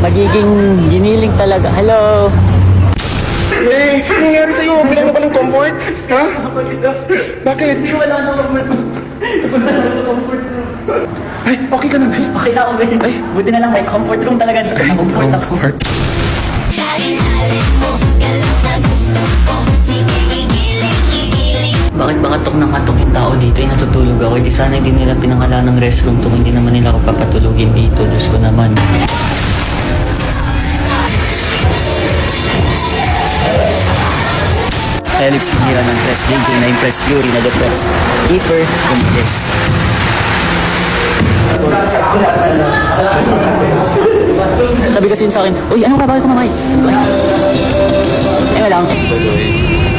magiging giniling talaga. Hello! Eh, nangyari sa'yo? Bilang mo ba ng comfort? Ha? Bakit? Hindi, wala na comfort. Wala na comfort. Ay, okay ka na, babe? Okay na ako, babe. Ay, buti na lang may comfort room talaga dito. Comfort ako. Comfort. Bakit ba katok ng katok yung tao dito? Ay, natutulog ako. Di sana hindi nila pinangala ng restroom to. Hindi naman nila ako papatulugin dito. Diyos ko naman. Helix Mira ng Press Danger na Impress Yuri na Depress Keeper Impress. Sabi kasi yun sa akin, uy, ano ka? Bakit kumamay? Ay, wala akong